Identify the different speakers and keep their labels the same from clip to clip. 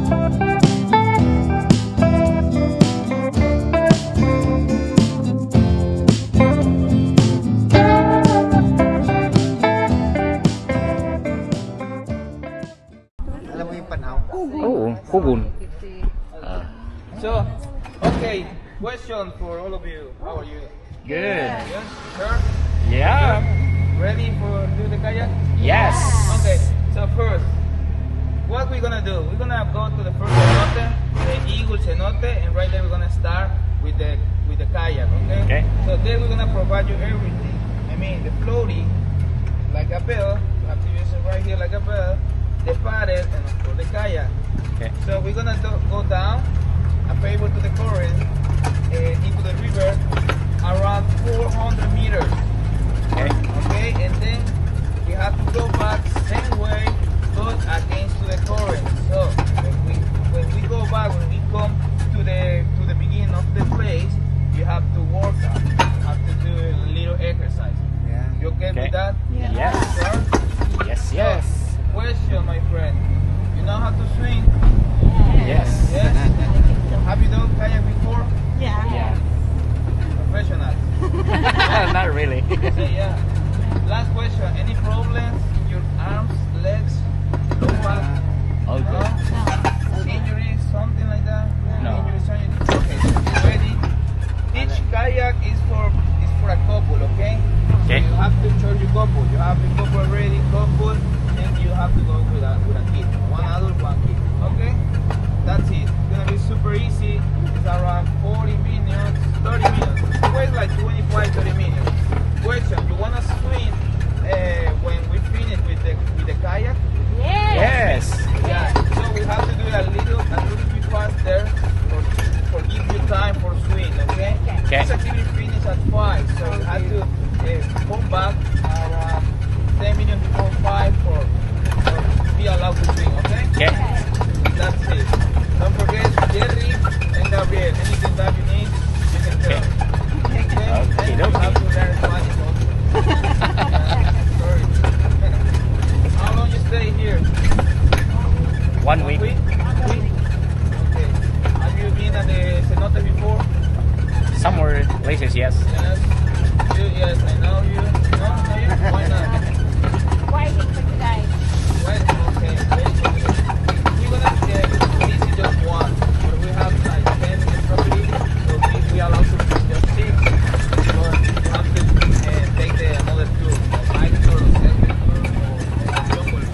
Speaker 1: Alam mo yung panaw?
Speaker 2: Oo, Kugon.
Speaker 3: So, okay, question for all of you. How are you?
Speaker 2: Good.
Speaker 3: Yes, sure.
Speaker 2: Yeah.
Speaker 3: Ready for do the kayak?
Speaker 2: Yes.
Speaker 3: Okay, so first, what we're gonna do? We're gonna go to the first cenote, the Eagle cenote, and right there we're gonna start with the kayak. Okay.
Speaker 2: Okay.
Speaker 3: So there we're gonna provide you everything. I mean the floaty, like a bell. You have to use it right here like a bell. The paddle and of course the kayak.
Speaker 2: Okay.
Speaker 3: So we're gonna go down a favor to the current into the river around 400 meters.
Speaker 2: Okay.
Speaker 3: Okay, and then we have to go back same way, but against to the current. So when we go back, when we come to the beginning of the place, you have to work out. You have to do a little exercise.
Speaker 1: Yeah.
Speaker 3: You okay with that?
Speaker 2: Yes.
Speaker 3: Sure?
Speaker 2: Yes.
Speaker 3: Question, my friend. You know how to swim?
Speaker 2: Yes.
Speaker 3: Yes. Have you done kayak before?
Speaker 2: Yeah.
Speaker 3: Professional.
Speaker 2: Not really.
Speaker 3: Say yeah. Last question. Any problems? Your arms, legs, low back?
Speaker 2: All good.
Speaker 3: Injuries, something like that?
Speaker 2: No.
Speaker 3: Injuries, okay. Ready? Each kayak is for a couple, okay?
Speaker 2: Okay.
Speaker 3: So you have to choose your couple. You have the couple already, couple, and you have to go with a kid. One adult, one kid. Okay? That's it. It's gonna be super easy. It's around 40 minutes, 30 minutes. It weighs like 25, 30 minutes. Question, you wanna swim when we finish with the kayak?
Speaker 2: Yes.
Speaker 3: Yeah. So we have to do it a little bit faster for give you time for swim, okay?
Speaker 2: Okay.
Speaker 3: This activity finish at 5, so you have to come back around 10 minutes before 5 for be allowed to swim, okay?
Speaker 2: Okay.
Speaker 3: That's it. Don't forget Jerry and Gabriel. Anything that you need, you can tell. Okay?
Speaker 2: Okay,
Speaker 3: And you have to learn Spanish also. Sorry. How long you stay here?
Speaker 2: 1 week.
Speaker 3: Okay. Have you been at the cenote before?
Speaker 2: Somewhere places, yes.
Speaker 3: Yes. Yes, I know you. No, know you? Why not?
Speaker 4: Waiting for today.
Speaker 3: Well, okay. Very good. We're gonna this is just one, but we have like 10 in property, so if we allow to do just 6, but you have to take the another 2, like bike tour or second tour or jungle.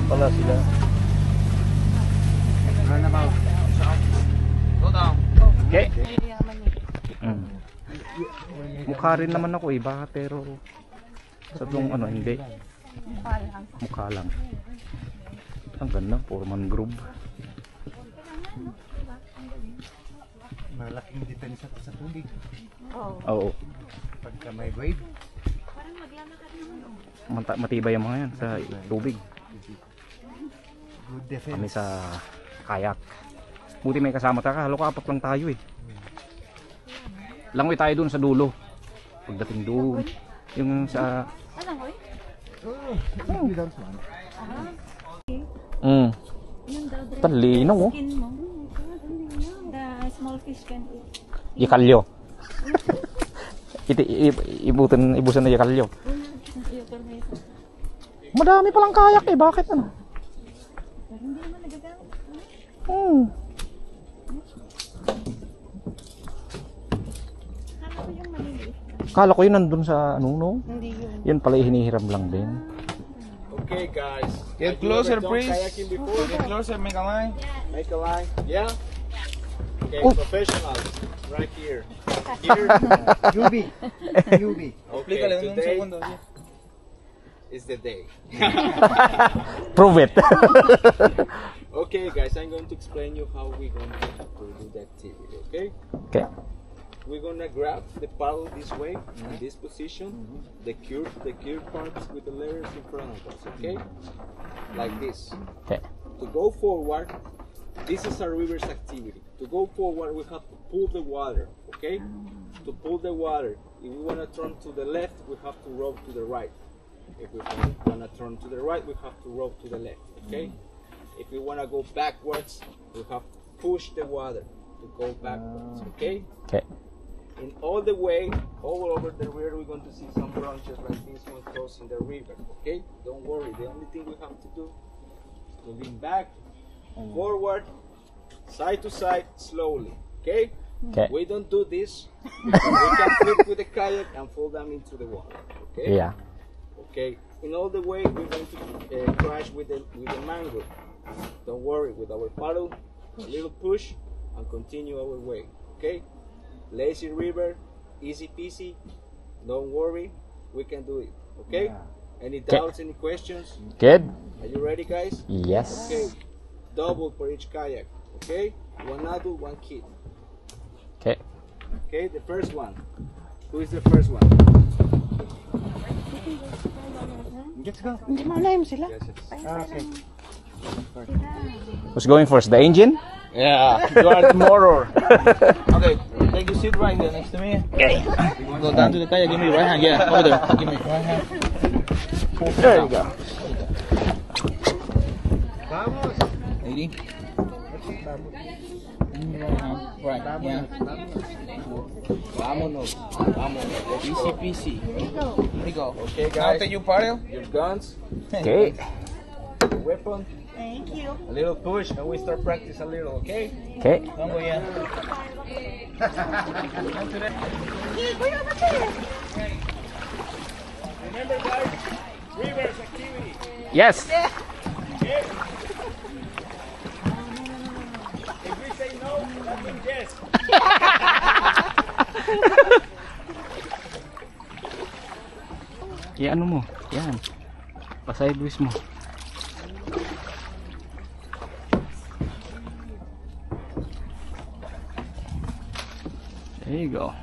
Speaker 2: Pala sila.
Speaker 1: Runabout.
Speaker 3: Go down.
Speaker 2: Okay. Mukha rin naman ako eh, baka pero sa tong ano hindi. Mukha lang. Ang ganda, puro mangrove.
Speaker 1: Malaking depensa sa tubig.
Speaker 2: Oo.
Speaker 1: Pagka may wave.
Speaker 2: Matibay ang mga yan sa tubig.
Speaker 1: Good defense.
Speaker 2: Kami sa kayak. Buti may kasama tayo. Halo ka, apat lang tayo eh. Langoy tayo dun sa dulo. Pagdating doon. Yung sa... Talinaw oh.
Speaker 4: The small fish can eat.
Speaker 2: Yakalyo. Ibusan na yakalyo. Madami palang kayak eh. Bakit ano?
Speaker 4: Pero hindi naman nagagamit. Kala ko yung maliliit.
Speaker 2: Kala ko yun nandun sa ano no?
Speaker 4: Hindi yun.
Speaker 2: Yan pala hinihiram lang din.
Speaker 3: Okay, guys. Get closer, please. Get closer, make a line.
Speaker 5: Make a line. Yeah? Okay,
Speaker 2: Oh.
Speaker 5: professionals. Right here. Here.
Speaker 1: UV. UV.
Speaker 5: Okay,
Speaker 3: Explícale un
Speaker 5: today
Speaker 3: segundo.
Speaker 5: is the day.
Speaker 2: Prove it.
Speaker 5: Okay, guys, I'm going to explain you how we're going to do the activity, okay?
Speaker 2: Okay.
Speaker 5: We're going to grab the paddle this way, in this position, the curved parts with the letters in front of us, okay? like this.
Speaker 2: Okay.
Speaker 5: To go forward, this is a reverse activity. To go forward, we have to pull the water, okay? To pull the water, if we want to turn to the left, we have to row to the right. If we want to turn to the right, we have to row to the left, okay? If we want to go backwards, we have to push the water to go backwards, okay?
Speaker 2: Okay.
Speaker 5: In all the way, all over the river, we're going to see some branches like this one crossing the river, okay? Don't worry, the only thing we have to do is to lean back, forward, side to side, slowly, okay?
Speaker 2: Okay.
Speaker 5: We don't do this. We can flip with the kayak and fall them into the water, okay?
Speaker 2: Yeah.
Speaker 5: Okay, in all the way, we're going to crash with the mangrove. Don't worry, with our paddle, a little push, and continue our way, okay? Lazy river, easy peasy, don't worry, we can do it, okay? Any doubts, any questions?
Speaker 2: Good.
Speaker 5: Are you ready, guys?
Speaker 2: Yes.
Speaker 5: Okay, double for each kayak, okay? One adult, one kid.
Speaker 2: Okay.
Speaker 5: Okay, the first one. Who is the first one?
Speaker 1: Let's go.
Speaker 4: Hindi malayo sila.
Speaker 5: Yes, yes.
Speaker 1: Okay.
Speaker 2: Who's going first? The engine?
Speaker 3: Yeah, you are the motor. Okay, take your seat right there next to me. Okay. Go down to the kayak, give me your right hand. Yeah, over there. Give me your right hand.
Speaker 2: There you go.
Speaker 1: Vamos.
Speaker 3: Lady. Right, yeah.
Speaker 5: Vámonos. Vámonos.
Speaker 3: Easy peasy. Here we go.
Speaker 5: Okay,
Speaker 3: Now
Speaker 5: guys.
Speaker 3: take your paddle.
Speaker 5: Your guns,
Speaker 2: Okay.
Speaker 5: your weapon,
Speaker 4: Thank you.
Speaker 5: a little push, and we start practice a little, okay?
Speaker 2: Okay.
Speaker 3: Don't go yet.
Speaker 5: Remember, guys, reverse activity.
Speaker 2: Yes.
Speaker 5: If we say no, that means yes.
Speaker 2: Ano mo? Yan. Pa-sideways mo. There you go.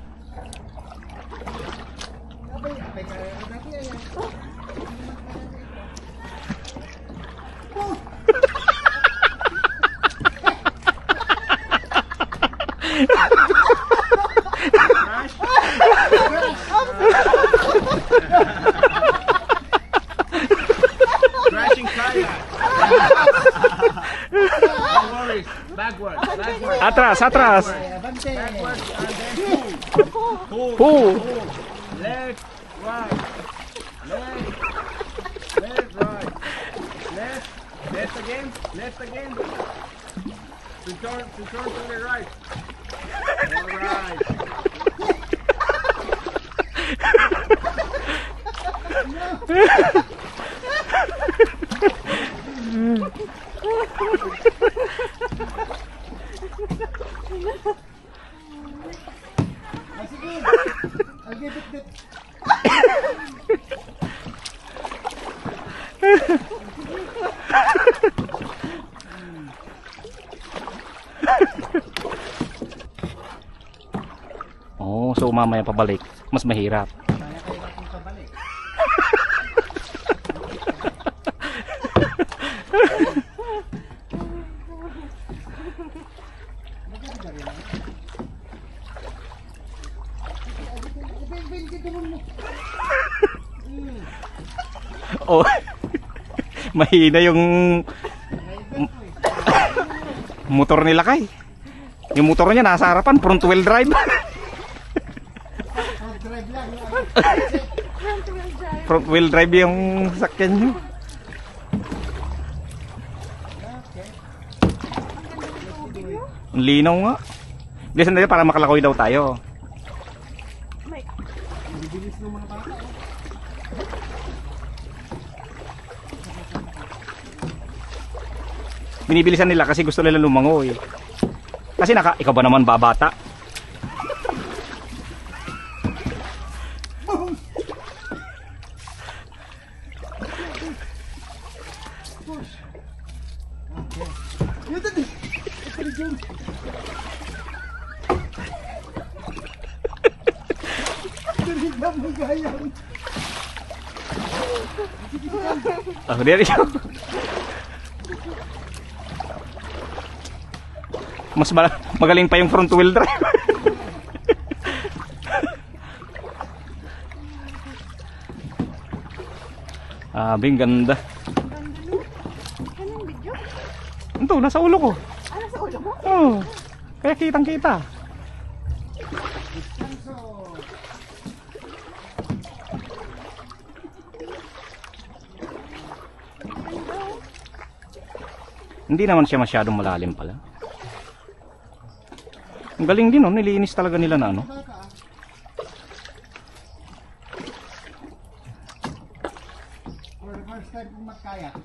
Speaker 5: Crashing kayak. No worries. Backwards.
Speaker 2: Atras, atras.
Speaker 1: Abante.
Speaker 5: Backwards and then pull.
Speaker 2: Pull.
Speaker 5: Left, right. Left, right. Left again. To turn to the right. All right.
Speaker 1: I'll give it.
Speaker 2: Oh, so mamaya pabalik. Mas mahirap. Oh. Mahina yung motor nila kay. Yung motor niya nasa harapan, front wheel drive. Front wheel drive yung sakyan nyo. Ang linaw nga. Hindi, sandali para makalakoy daw tayo. Binibilisan nila kasi gusto nila lumangoy. Kasi ikaw ba naman babata? Oh, there you go. Mas magaling pa yung front wheel drive. Bing ganda.
Speaker 4: Anong video?
Speaker 2: Ito, nasa ulo ko.
Speaker 4: Ano sa ulo mo?
Speaker 2: Oh, kaya kitang kita. Hindi naman siya masyadong malalim pala. Ang galing din, oh. Nilinis talaga nila na ano.
Speaker 1: For the first time kong magkaya.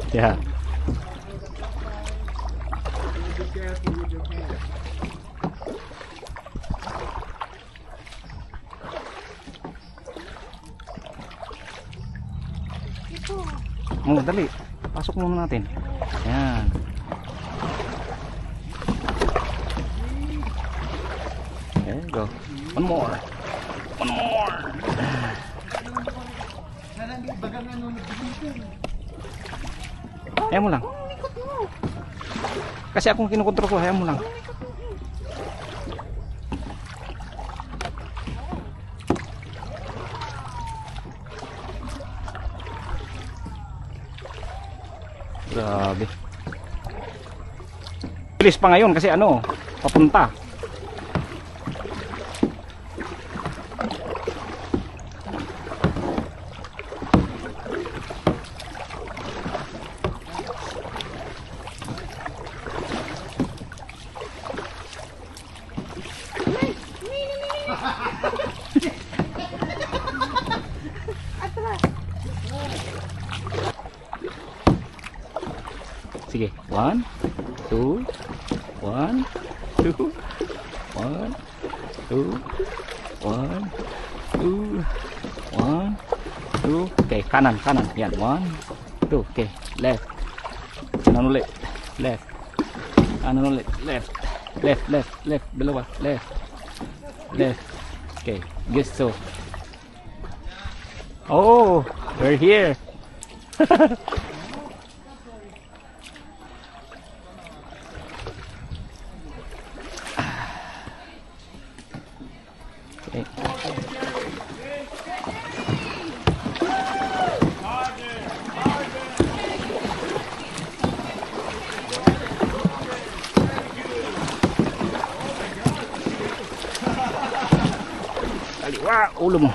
Speaker 2: Yeah. Oh, dali. Pasok muna natin. Ayan. There you go. One more. One more. Hayaan mo lang. Kasi akong kinukontrol ko, hayaan mo lang. Grabe. Bilis pa ngayon kasi ano, papunta. Sige, 1, 2, 1, 2, 1, 2, 1, 2, 1, 2. Okay, kanan, kanan. Yan, 1, 2. Okay, left. Kanan ulit. Left. Kanan ulit. Left. Left, left, left. Dalawa. Left. Left. Okay, guess so. Oh, we're here. Okay. Kaliwa, ulo mo.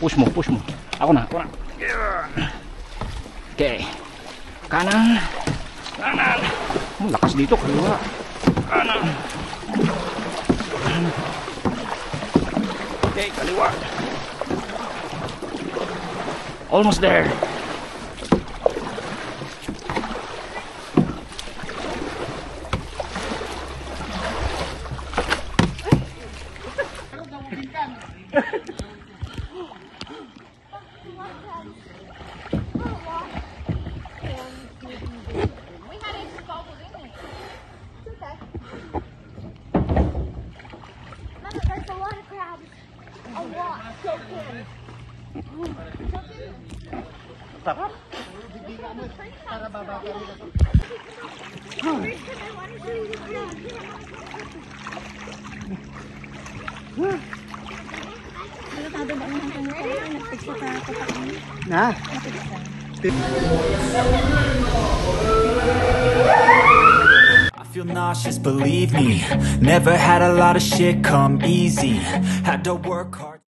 Speaker 2: Push mo, push mo. Ako na, ako na. Okay. Kanan. Kanan. Lakas dito, kaliwa. Kanan. Okay, kaliwa. Almost there.
Speaker 4: We had it bubbled in it. It's okay. Mama, there's a lot of crabs. A lot. So good.
Speaker 2: Sarap.
Speaker 1: Para bababa rin ako.
Speaker 4: Sabi ba naman kung nagpigsa sa kapatid?
Speaker 1: Na?
Speaker 6: I feel nauseous, believe me. Never had a lot of shit come easy. Had to work hard.